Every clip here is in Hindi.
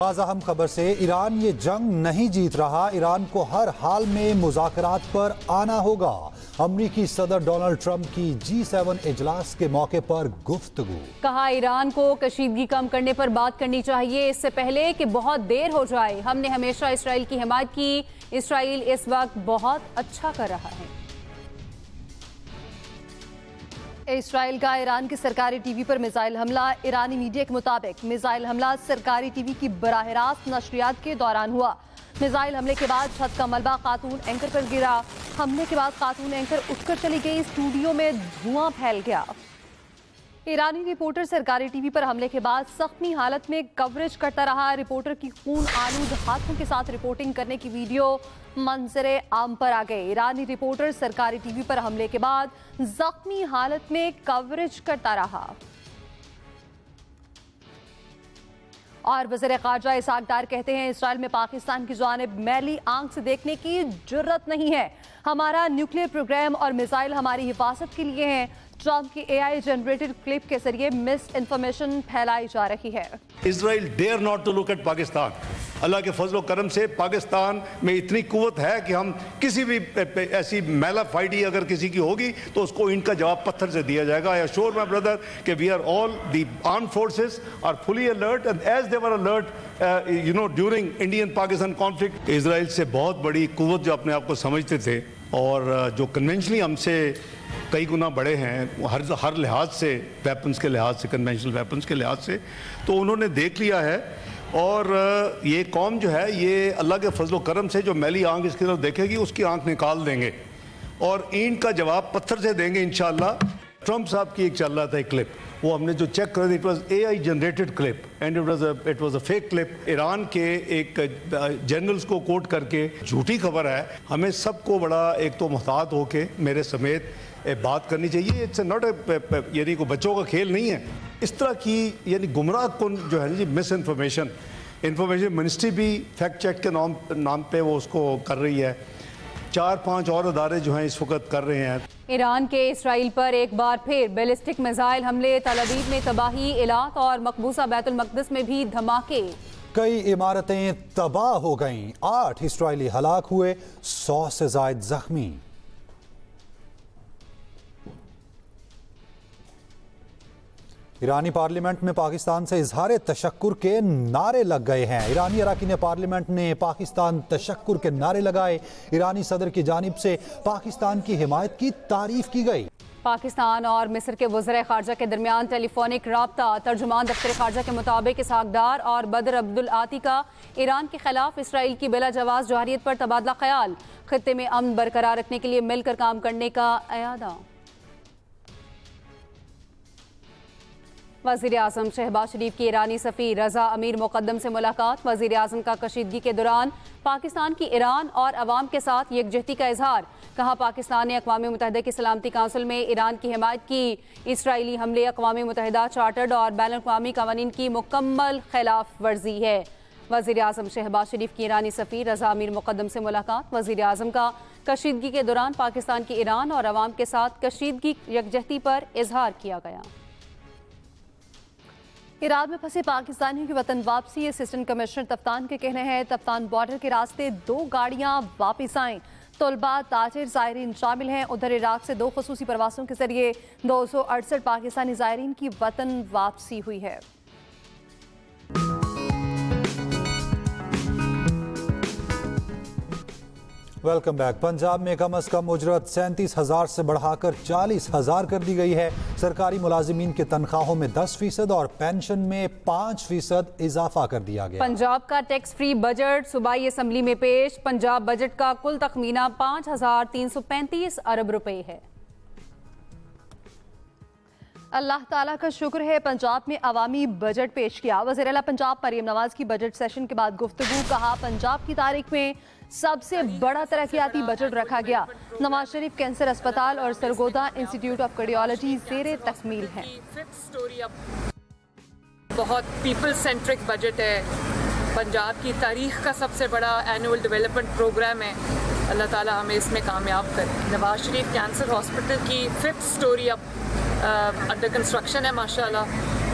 अहम खबर से ईरान ये जंग नहीं जीत रहा, ईरान को हर हाल में मुज़ाकरात पर आना होगा। अमरीकी सदर डोनाल्ड ट्रंप की G7 इजलास के मौके पर गुफ्तगू। कहा ईरान को कशीदगी कम करने पर बात करनी चाहिए इससे पहले कि बहुत देर हो जाए। हमने हमेशा इसराइल की हिमायत की, इसराइल इस वक्त बहुत अच्छा कर रहा है। इसराइल का ईरान की सरकारी टीवी पर मिसाइल हमला। ईरानी मीडिया के मुताबिक मिसाइल हमला सरकारी टीवी की बराह रास्त नशरियात के दौरान हुआ। मिसाइल हमले के बाद छत का मलबा खातून एंकर पर गिरा। हमले के बाद खातून एंकर उठकर चली गई। स्टूडियो में धुआं फैल गया। ईरानी रिपोर्टर सरकारी टीवी पर हमले के बाद जख्मी हालत में कवरेज करता रहा। रिपोर्टर की खून आलूद हाथों के साथ रिपोर्टिंग करने की वीडियो मंजरे आम पर आ गए। ईरानी रिपोर्टर सरकारी टीवी पर हमले के बाद जख्मी हालत में कवरेज करता रहा। और वज़ीर ख़ारजा इसहाक डार कहते हैं इसराइल में पाकिस्तान की जानिब मैली आंख से देखने की जुर्रत नहीं है। हमारा न्यूक्लियर प्रोग्राम और मिसाइल हमारी हिफाजत के लिए हैं। ट्रंप की AI जनरेटेड क्लिप के जरिए मिस इन्फॉर्मेशन फैलाई जा रही है। Israel dare not to look at Pakistan. अल्लाह के फजल करम से पाकिस्तान में इतनी कुव्वत है कि हम किसी भी ऐसी मैला फाइडी अगर किसी की होगी तो उसको इनका जवाब पत्थर से दिया जाएगा। आई अश्योर माय ब्रदर कि we are all the armed forces are fully alert and as they were alert during Indian Pakistan conflict. Israel से बहुत बड़ी कुव्वत जो अपने आप को समझते थे और जो कन्वेंशनली हमसे कई गुना बड़े हैं हर लिहाज से, वेपन्स के लिहाज से, कन्वेंशनल वेपन्स के लिहाज से, तो उन्होंने देख लिया है। और ये कौम जो है ये अल्लाह के फजल करम से जो मैली आंख इसकी तरफ देखेगी उसकी आंख निकाल देंगे और ईंट का जवाब पत्थर से देंगे इंशाल्लाह। ट्रंप साहब की एक चल रहा था एक क्लिप, वो हमने जो चेक कर दी, it was AI generated clip and it was a fake clip. Iran के एक जनरल्स को कोट करके झूठी खबर है। हमें सबको बड़ा एक तो मुहतात होके मेरे समेत बात करनी चाहिए। इट्स नॉट यानी कोई बच्चों का खेल नहीं है। इस तरह की यानी गुमराह कौन जो है जी मिस इन्फॉर्मेशन मिनिस्ट्री भी फैक्ट चेक के नाम पे वो उसको कर रही है। 4-5 और अदारे जो हैं इस वक्त कर रहे हैं। ईरान के इसराइल पर एक बार फिर बैलिस्टिक मिसाइल हमले। तल अवीव में तबाही, इलाक और मकबूजा बैतुल मक़दिस में भी धमाके। कई इमारतें तबाह हो गईं, 8 इसराइली हलाक हुए, 100 से ज्यादा जख्मी। ईरानी पार्लियामेंट में पाकिस्तान से इजहार तशक्कुर के नारे लग गए हैं। ईरानी अरकान पार्लियामेंट ने पाकिस्तान तशक्कुर के नारे लगाए। ईरानी सदर की जानिब से पाकिस्तान की हिमायत की तारीफ की गई। पाकिस्तान और मिस्र के वज़ीर ख़ारजा के दरमियान टेलीफोनिक राब्ता। तर्जुमान दफ्तर ख़ारजा के मुताबिक इसहाक डार और बदर अब्दुल आती का ईरान के खिलाफ इसराइल की बिला जवाज़ जवारियत पर तबादला ख्याल। खित्ते में अमन बरकरार रखने के लिए मिलकर काम करने का अयादा। वज़ीर आज़म शहबाज शरीफ की ईरानी सफ़ीर रज़ा अमीर मुक़द्दम से मुलाकात। वज़ीर आज़म का कशीदगी के दौरान पाकिस्तान की ईरान और अवाम के साथ यकजहती का इजहार। कहा पाकिस्तान ने अक़वाम मुत्तहिदा की सलामती काउंसिल में ईरान की हिमायत की। इसराइली हमले अक़वाम मुत्तहिदा चार्टर्ड और बैनुल अक़वामी क़वानीन की मुकम्मल खिलाफ वर्जी है। वज़ीर आज़म शहबाज शरीफ की ईरानी सफ़ीर रज़ा अमीर मुक़द्दम से मुलाकात। वज़ीर आज़म का कशीदगी के दौरान पाकिस्तान की ईरान और अवाम के साथ कशीदगी यकजहती पर इजहार किया गया। ईरान में फंसे पाकिस्तानियों की वतन वापसी। असिस्टेंट कमिश्नर तफ्तान के कहने हैं तफ्तान बॉर्डर के रास्ते 2 गाड़ियां वापस आएं। तलबा, ताजिर, ज़ायरीन शामिल हैं। उधर इराक से 2 ख़ुसूसी प्रवासों के जरिए 268 पाकिस्तानी ज़ायरीन की वतन वापसी हुई है। Welcome back. पंजाब में कम अज कम उजरत 37,000 से बढ़ाकर 40,000 कर दी गई है। सरकारी मुलाजिमीन की तनख्वाहों में 10% और पेंशन में 5% इजाफा कर दिया गया। पंजाब का टैक्स फ्री बजट सूबाई असम्बली में पेश। पंजाब बजट का कुल तखमीना 5,335 अरब रुपए है। अल्लाह ताला का शुक्र है पंजाब में अवामी बजट पेश किया। वज़ीर आला पंजाब मरियम नवाज की बजट सेशन के बाद गुफ्तगू। कहा पंजाब की तारीख में सबसे बड़ा तरक्याती बजट रखा गया। नवाज शरीफ कैंसर अस्पताल और सरगोदा इंस्टीट्यूट ऑफ कार्डियोलॉजी ज़ेरे तकमील है। बहुत पीपल सेंट्रिक बजट है। पंजाब की तारीख का सबसे बड़ा एनुअल डेवलपमेंट प्रोग्राम है। अल्लाह ताला हमें इसमें कामयाब करे। नवाज शरीफ कैंसर हॉस्पिटल की 5th स्टोरी अब अंडर कंस्ट्रक्शन है माशाल्लाह।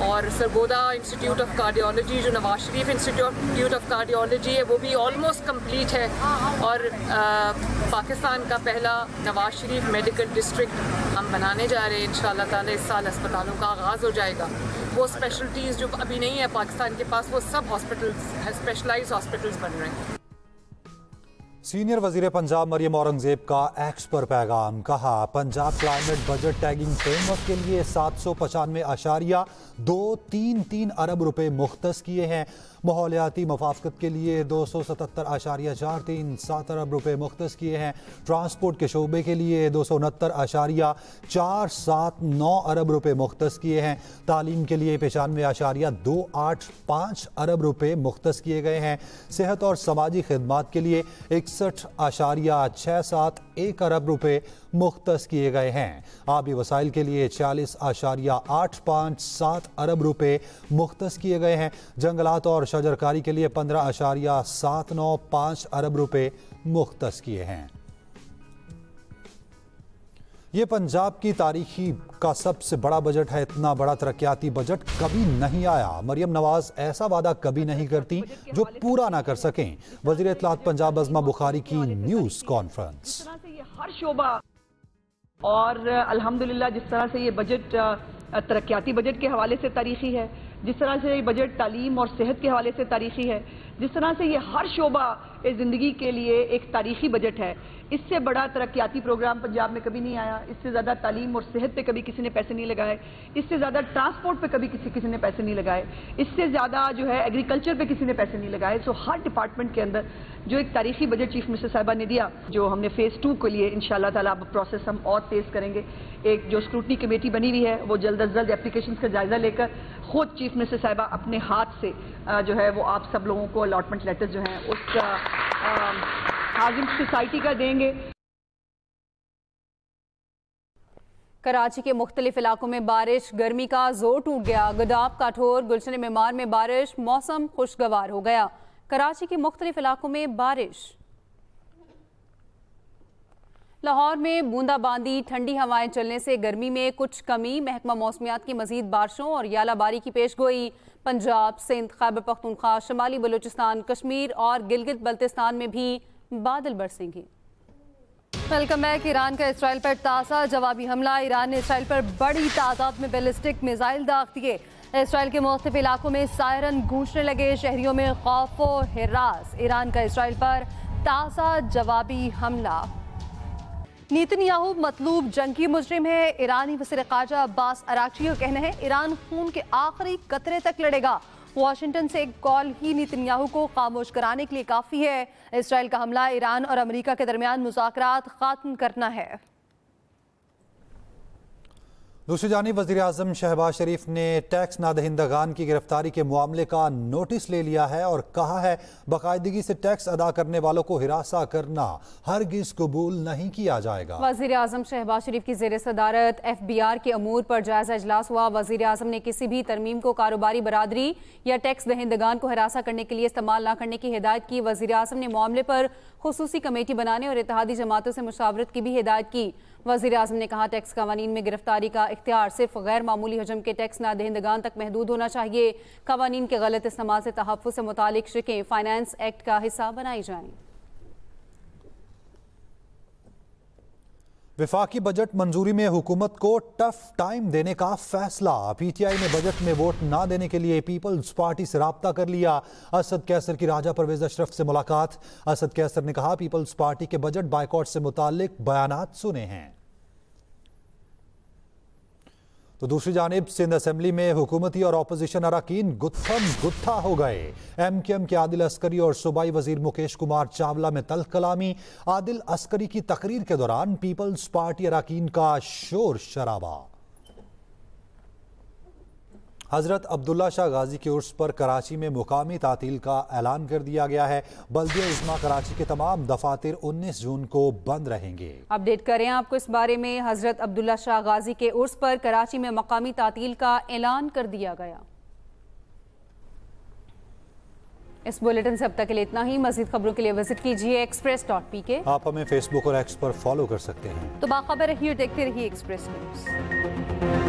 और सरगोदा इंस्टीट्यूट ऑफ कार्डियोलॉजी जो Nawaz Sharif institute of cardiology है वो भी ऑलमोस्ट कंप्लीट है। और पाकिस्तान का पहला नवाज शरीफ मेडिकल डिस्ट्रिक्ट हम बनाने जा रहे हैं। इंशाअल्लाह ताला इस साल अस्पतालों का आगाज़ हो जाएगा। वो स्पेशलिटीज़ जो अभी नहीं है पाकिस्तान के पास, वो सब हॉस्पिटल्स, स्पेशलाइज्ड हॉस्पिटल्स बन रहे हैं। सीनियर वजीर पंजाब मरियम औरंगजेब का एक्स पर पैगाम, कहा Punjab climate budget tagging framework के लिए 795.233 अरब रुपए मुख्तस किए हैं। माहौलियाती मफाफकत के लिए 277.437 अरब रुपए मुख्तस किए हैं। ट्रांसपोर्ट के शोबे के लिए 269.479 अरब रुपए मुख्तस किए हैं। तालीम के लिए 95.285 अरब रुपए मुख्तस किए गए हैं। सेहत और समाजी खिदमात के लिए 61.671 अरब रुपए मुख्तस किए गए हैं। आबी वसाइल के लिए 40.857 अरब रुपए मुख्तस किए गए हैं। जंगलात और शजरकारी के लिए 15.795 अरब रुपए मुख्तस किए हैं। ये पंजाब की तारीखी का सबसे बड़ा बजट है। इतना बड़ा तरक्याती बजट कभी नहीं आया। मरियम नवाज ऐसा वादा कभी नहीं करती जो पूरा ना कर सकें। वजीर इत्तलात पंजाब अज़मा बुखारी की न्यूज़ कॉन्फ्रेंस। हर शोबा और अल्हम्दुलिल्लाह जिस तरह से ये बजट तरक्याती बजट के हवाले से तारीखी है, जिस तरह से ये बजट तालीम और सेहत के हवाले से तारीखी है, जिस तरह से ये हर शोबा ज़िंदगी के लिए एक तारीखी बजट है, इससे बड़ा तरक्याती प्रोग्राम पंजाब में कभी नहीं आया। इससे ज़्यादा तालीम और सेहत पे कभी किसी ने पैसे नहीं लगाए, इससे ज़्यादा ट्रांसपोर्ट पे कभी किसी ने पैसे नहीं लगाए, इससे ज़्यादा जो है एग्रीकल्चर पे किसी ने पैसे नहीं लगाए। सो हर डिपार्टमेंट के अंदर जो एक तारीखी बजट चीफ मिनिस्टर साहिबा ने दिया, जो हमने फेज़ 2 के लिए इंशाअल्लाह ताला अब प्रोसेस हम और तेज़ करेंगे। एक जो स्क्रूटनी कमेटी बनी हुई है वो जल्द अज जल्द एप्लीकेशन का जायजा लेकर खुद चीफ मिनिस्टर साहिबा अपने हाथ से जो है वो आप सब लोगों को अलॉटमेंट लेटर्स जो हैं उस हाउसिंग सोसाइटी का देंगे। कराची के मुख्तलिफ इलाकों में बारिश, गर्मी का जोर टूट गया। गदाब, काठोर, गुलशन मेमार में बारिश, मौसम खुशगवार हो गया। कराची के मुख्तलिफ इलाकों में बारिश। लाहौर में बूंदाबांदी, ठंडी हवाएं चलने से गर्मी में कुछ कमी। महकमा मौसमियात की मजीद बारिशों और यालाबारी की पेशगोई। पंजाब, सिंध, खैबर पख्तूनख्वा, शुमाली बलूचिस्तान, कश्मीर और गिलगित बल्तिस्तान में भी बादल बरसेंगे। Welcome back. ईरान का इसराइल पर ताज़ा जवाबी हमला। ईरान ने इसराइल पर बड़ी तादाद में बैलिस्टिक मिसाइल दाग दिए। इसराइल के मुख्तलिफ इलाकों में सायरन गूंजने लगे। शहरियों में खौफ व हिरास। ईरान का इसराइल पर ताज़ा जवाबी हमला। नेतन्याहू मतलूब जंगी मुजरिम है। ईरानी वज़ीर ख़ारजा अब्बास अराक्ची का कहना है ईरान खून के आखिरी कतरे तक लड़ेगा। वाशिंगटन से एक कॉल ही नेतन्याहू को खामोश कराने के लिए काफ़ी है। इसराइल का हमला ईरान और अमेरिका के दरमियान मुज़ाकरात ख़त्म करना है। दूसरी जानिब वज़ीर आज़म शहबाज शरीफ ने टैक्स नादहिंदगान की गिरफ्तारी के मामले का नोटिस ले लिया है और कहा है बाकायदगी से टैक्स अदा करने वालों को हिरासा करना हरगिज़ कबूल नहीं किया जाएगा। वज़ीर आज़म शहबाज शरीफ की ज़ेर सदारत FBR के अमूर पर जायजा इजलास हुआ। वज़ीर आज़म ने किसी भी तरमीम को कारोबारी बरादरी या टैक्स दहिंदगान को हिरासा करने के लिए इस्तेमाल न करने की हिदायत की। वज़ीर आज़म ने मामले पर खुसूसी कमेटी बनाने और इत्तेहादी जमातों से मुशावरत की भी हिदायत की। वज़ीर आज़म ने कहा टैक्स कवानीन में गिरफ्तारी का इख्तियार सिर्फ गैर मामूली हजम के टैक्स नादहिंदगान तक महदूद होना चाहिए। कवानीन के गलत इस्तेमाल से तहफ़्फ़ुज़ से मुतालिक शिकें फाइनेंस एक्ट का हिस्सा बनाई जाएं। विफाकी बजट मंजूरी में हुकूमत को टफ टाइम देने का फैसला। PTI ने बजट में वोट ना देने के लिए पीपल्स पार्टी से राब्ता कर लिया। असद कैसर की राजा परवेज अशरफ से मुलाकात। असद कैसर ने कहा पीपल्स पार्टी के बजट बायकॉट से मुताल्लिक बयानात सुने हैं। तो दूसरी जानिब सिंध असेंबली में हुकूमती और अपोजिशन अरकान गुत्थम गुत्था हो गए। MKM के आदिल अस्करी और सूबाई वजीर मुकेश कुमार चावला में तल्ख कलामी। आदिल अस्करी की तकरीर के दौरान पीपल्स पार्टी अरकान का शोर शराबा। हजरत अब्दुल्ला शाह गाजी के उर्स पर कराची में मुकामी तातील का ऐलान कर दिया गया है। बल्दिया इज्मा कराची के तमाम दफातर 19 जून को बंद रहेंगे। अपडेट करें आपको इस बारे में। हजरत अब्दुल्ला शाह गाजी के उर्स पर कराची में मकामी तातील का ऐलान कर दिया गया। इस बुलेटिन से अब तक के लिए इतना ही। मजीद खबरों के लिए विजिट कीजिए express.pk। आप हमें फेसबुक और एक्स पर फॉलो कर सकते हैं। तो बाखबर रहिए, देखते रहिए एक्सप्रेस न्यूज।